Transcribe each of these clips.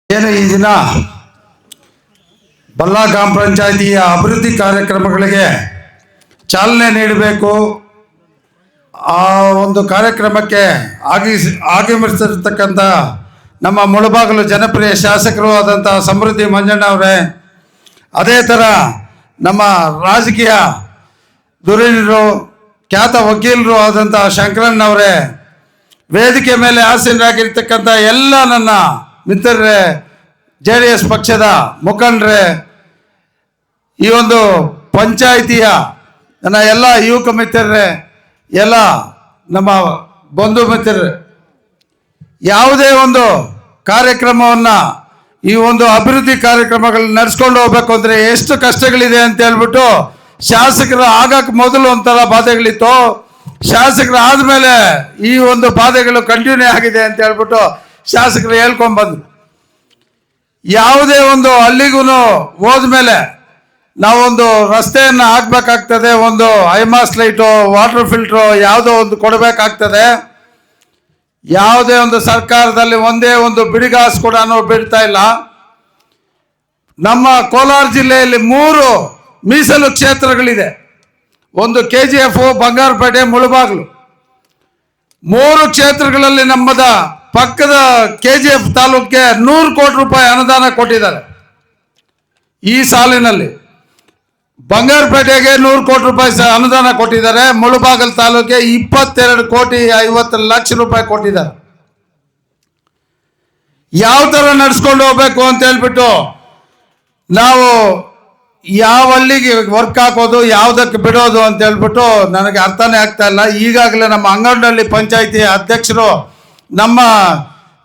ಏನು ಈ ದಿನ ಬಲ್ಲಾ ಗ್ರಾಮ ಪಂಚಾಯಿತಿಯ ಅಭಿವೃದ್ಧಿ ಕಾರ್ಯಕ್ರಮಗಳಿಗೆ ಚಾಲನೆ ನೀಡಬೇಕು. ಆ ಒಂದು ಕಾರ್ಯಕ್ರಮಕ್ಕೆ ಆಗಮಿಸಿರ್ತಕ್ಕಂಥ ನಮ್ಮ ಮುಳಬಾಗಿಲು ಜನಪ್ರಿಯ ಶಾಸಕರು ಆದಂಥ ಸಮೃದ್ಧಿ ಮಂಜಣ್ಣ ಅವರೇ, ಅದೇ ಥರ ನಮ್ಮ ರಾಜಕೀಯ ಧುರೀಣರು ಖ್ಯಾತ ವಕೀಲರು ಆದಂಥ ಶಂಕರಣ್ಣವರೇ, ವೇದಿಕೆ ಮೇಲೆ ಆಸೀನರಾಗಿರ್ತಕ್ಕಂಥ ಎಲ್ಲ ನನ್ನ ಮಿತ್ರರೇ, JDS ಪಕ್ಷದ ಮುಖಂಡರೇ, ಈ ಒಂದು ಪಂಚಾಯಿತಿಯ ನನ್ನ ಎಲ್ಲ ಯುವಕ ಮಿತ್ರರೇ, ಎಲ್ಲ ನಮ್ಮ ಬಂಧು ಮಿತ್ರರೇ, ಯಾವುದೇ ಒಂದು ಕಾರ್ಯಕ್ರಮವನ್ನು ಈ ಒಂದು ಅಭಿವೃದ್ಧಿ ಕಾರ್ಯಕ್ರಮಗಳನ್ನ ನಡೆಸ್ಕೊಂಡು ಹೋಗ್ಬೇಕು ಅಂದರೆ ಎಷ್ಟು ಕಷ್ಟಗಳಿದೆ ಅಂತ ಹೇಳ್ಬಿಟ್ಟು ಶಾಸಕರು ಆಗಕ್ಕೆ ಮೊದಲು ಒಂಥರ ಬಾಧೆಗಳಿತ್ತು, ಶಾಸಕರು ಆದಮೇಲೆ ಈ ಒಂದು ಬಾಧೆಗಳು ಕಂಟಿನ್ಯೂ ಆಗಿದೆ ಅಂತ ಹೇಳ್ಬಿಟ್ಟು ಶಾಸಕರು ಹೇಳ್ಕೊಂಡ್ಬಂದ್ರು. ಯಾವುದೇ ಒಂದು ಹಳ್ಳಿಗೂ ಹೋದ್ಮೇಲೆ ನಾವೊಂದು ರಸ್ತೆಯನ್ನು ಹಾಕ್ಬೇಕಾಗ್ತದೆ, ಒಂದು ಐಮಾಸ್ ಲೈಟು, ವಾಟರ್ ಫಿಲ್ಟ್ರು ಯಾವುದೋ ಒಂದು ಕೊಡಬೇಕಾಗ್ತದೆ. ಯಾವುದೇ ಒಂದು ಸರ್ಕಾರದಲ್ಲಿ ಒಂದೇ ಒಂದು ಬಿಡಿಗಾಸು ಕೂಡ ಬಿಡ್ತಾ ಇಲ್ಲ. ನಮ್ಮ ಕೋಲಾರ ಜಿಲ್ಲೆಯಲ್ಲಿ 3 ಮೀಸಲು ಕ್ಷೇತ್ರಗಳಿದೆ. ಒಂದು KGF, ಬಂಗಾರಪೇಟೆ, ಮುಳಬಾಗಿಲು. 3 ಕ್ಷೇತ್ರಗಳಲ್ಲಿ ನಮ್ಮದ ಪಕ್ಕದ KGF ತಾಲೂಕಿಗೆ 100 ಕೋಟಿ ರೂಪಾಯಿ ಅನುದಾನ ಕೊಟ್ಟಿದ್ದಾರೆ ಈ ಸಾಲಿನಲ್ಲಿ. ಬಂಗಾರಪೇಟೆಗೆ 100 ಕೋಟಿ ರೂಪಾಯಿ ಅನುದಾನ ಕೊಟ್ಟಿದ್ದಾರೆ. ಮುಳಬಾಗಿಲು ತಾಲೂಕಿಗೆ 22 ಕೋಟಿ 50 ಲಕ್ಷ ರೂಪಾಯಿ ಕೊಟ್ಟಿದ್ದಾರೆ. ಯಾವ ಥರ ನಡೆಸ್ಕೊಂಡು ಹೋಗ್ಬೇಕು ಅಂತ ಹೇಳ್ಬಿಟ್ಟು ನಾವು ಯಾವ ಹಳ್ಳಿಗೆ ವರ್ಕ್ ಹಾಕೋದು, ಯಾವುದಕ್ಕೆ ಬಿಡೋದು ಅಂತ ಹೇಳ್ಬಿಟ್ಟು ನನಗೆ ಅರ್ಥನೇ ಆಗ್ತಾ ಇಲ್ಲ. ಈಗಾಗಲೇ ನಮ್ಮ ಅಂಗನಹಳ್ಳಿ ಪಂಚಾಯಿತಿ ಅಧ್ಯಕ್ಷರು ನಮ್ಮ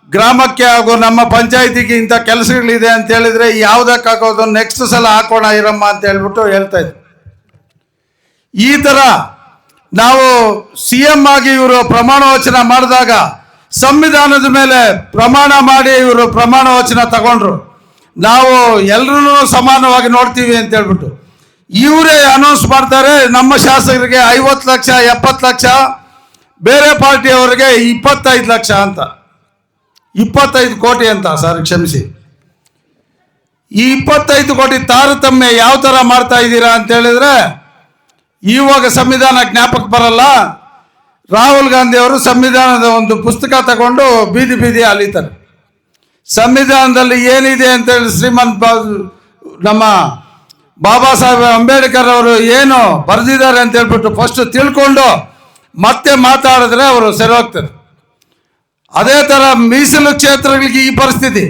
ಗ್ರಾಮಕ್ಕೆ ಹಾಗೂ ನಮ್ಮ ಪಂಚಾಯಿತಿಗೆ ಇಂಥ ಕೆಲಸಗಳಿದೆ ಅಂತ ಹೇಳಿದರೆ ಯಾವುದಕ್ಕೆ ಹಾಕೋದು, ನೆಕ್ಸ್ಟ್ ಸಲ ಹಾಕೋಣ ಇರಮ್ಮ ಅಂತ ಹೇಳ್ಬಿಟ್ಟು ಹೇಳ್ತಾ ಇದ್ರು. ಈ ಥರ ನಾವು CM ಆಗಿ ಇವರು ಪ್ರಮಾಣ ವಚನ ಮಾಡಿದಾಗ ಸಂವಿಧಾನದ ಮೇಲೆ ಪ್ರಮಾಣ ಮಾಡಿ ಇವರು ಪ್ರಮಾಣ ವಚನ ತಗೊಂಡ್ರು. ನಾವು ಎಲ್ಲರೂ ಸಮಾನವಾಗಿ ನೋಡ್ತೀವಿ ಅಂತ ಹೇಳ್ಬಿಟ್ಟು ಇವರೇ ಅನೌನ್ಸ್ ಮಾಡ್ತಾರೆ, ನಮ್ಮ ಶಾಸಕರಿಗೆ 50 ಲಕ್ಷ 70 ಲಕ್ಷ, ಬೇರೆ ಪಾರ್ಟಿಯವರಿಗೆ 25 ಲಕ್ಷ ಅಂತ, 25 ಕೋಟಿ ಅಂತ. ಸರ್ ಕ್ಷಮಿಸಿ, ಈ 25 ಕೋಟಿ ತಾರತಮ್ಯ ಯಾವ ಥರ ಮಾಡ್ತಾ ಇದ್ದೀರಾ ಅಂತ ಹೇಳಿದ್ರೆ, ಇವಾಗ ಸಂವಿಧಾನ ಜ್ಞಾಪಕ ಬರಲ್ಲ. ರಾಹುಲ್ ಗಾಂಧಿ ಅವರು ಸಂವಿಧಾನದ ಒಂದು ಪುಸ್ತಕ ತಗೊಂಡು ಬೀದಿ ಬೀದಿ ಅಲಿತಾರೆ. ಸಂವಿಧಾನದಲ್ಲಿ ಏನಿದೆ ಅಂತೇಳಿ ನಮ್ಮ ಬಾಬಾ ಸಾಹೇಬ್ ಅಂಬೇಡ್ಕರ್ ಅವರು ಏನು ಬರೆದಿದ್ದಾರೆ ಅಂತ ಹೇಳ್ಬಿಟ್ಟು ಫಸ್ಟ್ ತಿಳ್ಕೊಂಡು ಮತ್ತೆ ಮಾತಾಡಿದ್ರೆ ಅವರು ಸರಿ ಹೋಗ್ತಾರೆ. ಅದೇ ಥರ ಮೀಸಲು ಕ್ಷೇತ್ರಗಳಿಗೆ ಈ ಪರಿಸ್ಥಿತಿ.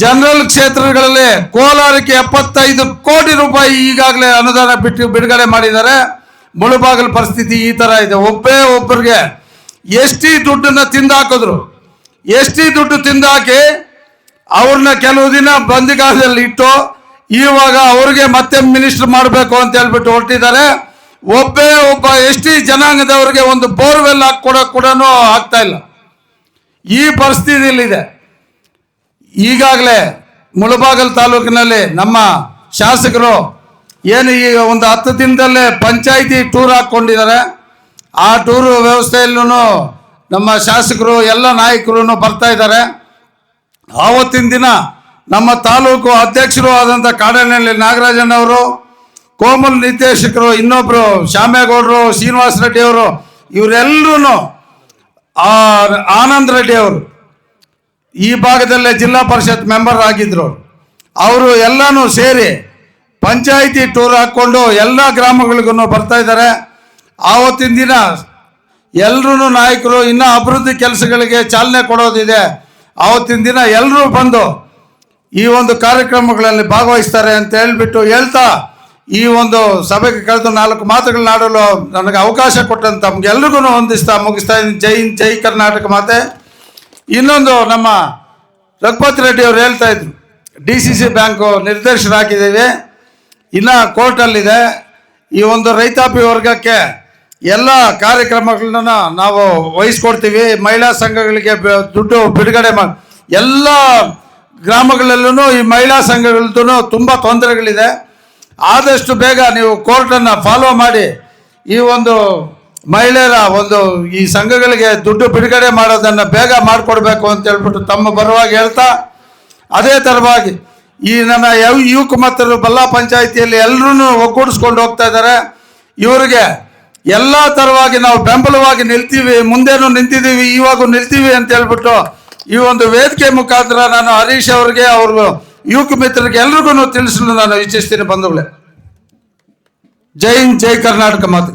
ಜನರಲ್ ಕ್ಷೇತ್ರಗಳಲ್ಲಿ ಕೋಲಾರಕ್ಕೆ 75 ಕೋಟಿ ರೂಪಾಯಿ ಈಗಾಗಲೇ ಅನುದಾನ ಬಿಡುಗಡೆ ಮಾಡಿದ್ದಾರೆ. ಮುಳಬಾಗಿಲು ಪರಿಸ್ಥಿತಿ ಈ ಥರ ಇದೆ. ಒಬ್ಬರಿಗೆ ST ದುಡ್ಡನ್ನು ತಿಂದಾಕಿದ್ರು. ST ದುಡ್ಡು ತಿಂದಾಕಿ ಅವ್ರನ್ನ ಕೆಲವು ದಿನ ಬಂದಿಗಾಲದಲ್ಲಿ ಇಟ್ಟು ಇವಾಗ ಅವ್ರಿಗೆ ಮತ್ತೆ ಮಿನಿಸ್ಟರ್ ಮಾಡಬೇಕು ಅಂತ ಹೇಳ್ಬಿಟ್ಟು ಹೊರಟಿದ್ದಾರೆ. ಒಬ್ಬ ST ಜನಾಂಗದವರಿಗೆ ಒಂದು ಬೋರ್ವೆಲ್ ಹಾಕೊಡೋಕೆ ಕೂಡ ಆಗ್ತಾ ಇಲ್ಲ. ಈ ಪರಿಸ್ಥಿತಿಯಲ್ಲಿದೆ. ಈಗಾಗಲೇ ಮುಳಬಾಗಿಲು ತಾಲೂಕಿನಲ್ಲಿ ನಮ್ಮ ಶಾಸಕರು ಏನು ಈ ಒಂದು 10 ದಿನದಲ್ಲೇ ಪಂಚಾಯಿತಿ ಟೂರ್ ಹಾಕ್ಕೊಂಡಿದ್ದಾರೆ. ಆ ಟೂರು ವ್ಯವಸ್ಥೆಯಲ್ಲೂ ನಮ್ಮ ಶಾಸಕರು ಎಲ್ಲ ನಾಯಕರು ಬರ್ತಾ ಇದ್ದಾರೆ. ಆವತ್ತಿನ ದಿನ ನಮ್ಮ ತಾಲೂಕು ಅಧ್ಯಕ್ಷರು ಆದಂಥ ಕಾಡನಹಳ್ಳಿ ನಾಗರಾಜಣ್ಣವರು, ಕೋಮಲ್ ನಿರ್ದೇಶಕರು, ಇನ್ನೊಬ್ಬರು ಶ್ಯಾಮೇಗೌಡರು, ಶ್ರೀನಿವಾಸ ರೆಡ್ಡಿ ಅವರು, ಇವರೆಲ್ಲರೂ ಆನಂದ್ ರೆಡ್ಡಿ ಅವರು ಈ ಭಾಗದಲ್ಲೇ ಜಿಲ್ಲಾ ಪರಿಷತ್ ಮೆಂಬರ್ ಆಗಿದ್ದರು. ಅವರು ಎಲ್ಲನೂ ಸೇರಿ ಪಂಚಾಯಿತಿ ಟೂರ್ ಹಾಕ್ಕೊಂಡು ಎಲ್ಲ ಗ್ರಾಮಗಳಿಗೂ ಬರ್ತಾ ಇದ್ದಾರೆ. ಆವತ್ತಿನ ದಿನ ಎಲ್ಲರೂ ನಾಯಕರು ಇನ್ನೂ ಅಭಿವೃದ್ಧಿ ಕೆಲಸಗಳಿಗೆ ಚಾಲನೆ ಕೊಡೋದಿದೆ. ಆವತ್ತಿನ ದಿನ ಎಲ್ಲರೂ ಬಂದು ಈ ಒಂದು ಕಾರ್ಯಕ್ರಮಗಳಲ್ಲಿ ಭಾಗವಹಿಸ್ತಾರೆ ಅಂತ ಹೇಳ್ತಾ ಈ ಒಂದು ಸಭೆಗೆ ಕಳೆದು 4 ಮಾತುಗಳನ್ನಾಡಲು ನನಗೆ ಅವಕಾಶ ಕೊಟ್ಟಂತ ತಮಗೆಲ್ರಿಗೂ ಹೊಂದಿಸ್ತಾ ಮುಗಿಸ್ತಾ ಇದ್ದೀನಿ. ಜೈ ಹಿಂದ್, ಜೈ ಕರ್ನಾಟಕ ಮಾತೆ. ಇನ್ನೊಂದು ನಮ್ಮ ರಘುಪತಿ ರೆಡ್ಡಿ ಅವರು ಹೇಳ್ತಾ ಇದ್ರು, DCC ಬ್ಯಾಂಕು ನಿರ್ದೇಶಕರಾಗಿದ್ದೇವೆ, ಇನ್ನು ಕೋರ್ಟಲ್ಲಿದೆ. ಈ ಒಂದು ರೈತಾಪಿ ವರ್ಗಕ್ಕೆ ಎಲ್ಲ ಕಾರ್ಯಕ್ರಮಗಳನ್ನ ನಾವು ವಹಿಸ್ಕೊಡ್ತೀವಿ. ಮಹಿಳಾ ಸಂಘಗಳಿಗೆ ದುಡ್ಡು ಬಿಡುಗಡೆ ಮಾಡಿ ಎಲ್ಲ ಗ್ರಾಮಗಳಲ್ಲೂ ಈ ಮಹಿಳಾ ಸಂಘಗಳದ್ದು ತುಂಬ ತೊಂದರೆಗಳಿದೆ. ಆದಷ್ಟು ಬೇಗ ನೀವು ಕೋರ್ಟನ್ನು ಫಾಲೋ ಮಾಡಿ ಈ ಒಂದು ಮಹಿಳೆಯರ ಒಂದು ಈ ಸಂಘಗಳಿಗೆ ದುಡ್ಡು ಬಿಡುಗಡೆ ಮಾಡೋದನ್ನು ಬೇಗ ಮಾಡಿಕೊಡ್ಬೇಕು ಅಂತ ಹೇಳ್ಬಿಟ್ಟು ತಮ್ಮ ಬರುವಾಗ ಹೇಳ್ತಾ, ಅದೇ ಥರವಾಗಿ ಈ ನನ್ನ ಯುವಕ ಮತ್ತು ಬಲ್ಲಾ ಪಂಚಾಯಿತಿಯಲ್ಲಿ ಎಲ್ಲರೂ ಒಗ್ಗೂಡಿಸ್ಕೊಂಡು ಹೋಗ್ತಾ ಇದ್ದಾರೆ. ಇವರಿಗೆ ಎಲ್ಲ ಥರವಾಗಿ ನಾವು ಬೆಂಬಲವಾಗಿ ನಿಲ್ತೀವಿ, ಮುಂದೇನು ನಿಂತಿದ್ದೀವಿ, ಇವಾಗೂ ನಿಲ್ತೀವಿ ಅಂತ ಹೇಳ್ಬಿಟ್ಟು ಈ ಒಂದು ವೇದಿಕೆ ಮುಖಾಂತರ ನಾನು ಹರೀಶ್ ಅವರಿಗೆ, ಅವ್ರ ಯುವಕ ಮಿತ್ರರಿಗೆ ಎಲ್ರಿಗೂ ತಿಳಿಸಲು ನಾನು ಇಚ್ಛಿಸ್ತೀನಿ ಬಂಧುಗಳೇ. ಜೈ ಹಿಂದ್, ಜೈ ಕರ್ನಾಟಕ ಮಾತು.